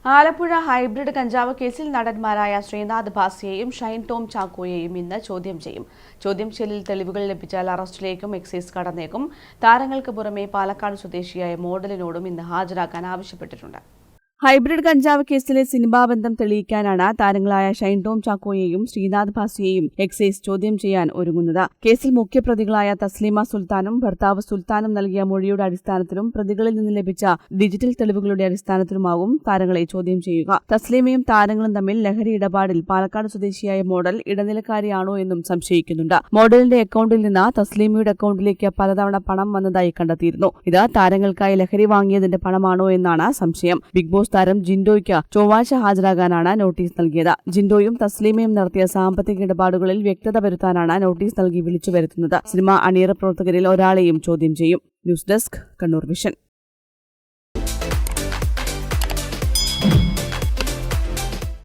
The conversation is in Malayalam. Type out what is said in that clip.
ആലപ്പുഴ ഹൈബ്രിഡ് കഞ്ചാവ് കേസിൽ നടന്മാരായ ശ്രീനാഥ് ഭാസിയെയും ഷൈൻ ടോം ചാക്കോയെയും ഇന്ന് ചോദ്യം ചെയ്യും. ചോദ്യം ചെയ്യലിൽ തെളിവുകൾ ലഭിച്ചാൽ അറസ്റ്റിലേക്കും എക്സൈസ് കടന്നേക്കും. താരങ്ങൾക്ക് പുറമെ പാലക്കാട് സ്വദേശിയായ മോഡലിനോടും ഇന്ന് ഹാജരാക്കാൻ ആവശ്യപ്പെട്ടിട്ടുണ്ട്. ഹൈബ്രിഡ് കഞ്ചാവ് കേസിലെ സിനിമാ ബന്ധം തെളിയിക്കാനാണ് താരങ്ങളായ ഷൈൻ ടോം ചാക്കോയെയും ശ്രീനാഥ് ഭാസിയെയും എക്സൈസ് ചോദ്യം ചെയ്യാൻ ഒരുങ്ങുന്നത്. കേസിൽ മുഖ്യപ്രതികളായ തസ്ലീമ സുൽത്താനും ഭർത്താവ് സുൽത്താനും നൽകിയ മൊഴിയുടെ അടിസ്ഥാനത്തിലും പ്രതികളിൽ നിന്ന് ലഭിച്ച ഡിജിറ്റൽ തെളിവുകളുടെ അടിസ്ഥാനത്തിലുമാവും താരങ്ങളെ ചോദ്യം ചെയ്യുക. തസ്ലീമയും താരങ്ങളും തമ്മിൽ ലഹരി ഇടപാടിൽ പാലക്കാട് സ്വദേശിയായ മോഡൽ ഇടനിലക്കാരിയാണോ എന്നും സംശയിക്കുന്നുണ്ട്. മോഡലിന്റെ അക്കൌണ്ടിൽ നിന്ന് തസ്ലീമയുടെ അക്കൌണ്ടിലേക്ക് പലതവണ പണം വന്നതായി കണ്ടെത്തിയിരുന്നു. ഇത് താരങ്ങൾക്കായി ലഹരി വാങ്ങിയതിന്റെ പണമാണോ എന്നാണ് സംശയം. ബിഗ് ബോസ് താരം ജിൻഡോയ്ക്ക് ചൊവ്വാഴ്ച ഹാജരാകാനാണ് നോട്ടീസ് നൽകിയത്. ജിൻഡോയും തസ്ലീമയും നടത്തിയ സാമ്പത്തിക ഇടപാടുകളിൽ വ്യക്തത വരുത്താനാണ് നോട്ടീസ് നൽകി വിളിച്ചു വരുത്തുന്നത്. സിനിമ അണിയറ പ്രവർത്തകരിൽ ഒരാളെയും ചോദ്യം ചെയ്യും. News desk, Kannur vision.